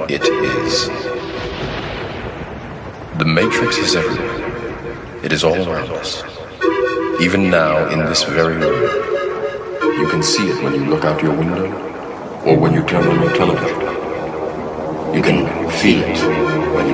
It is. The Matrix is everywhere. It is all around us. Even now, in this very room. You can see it when you look out your window or when you turn on your television. You can feel it when you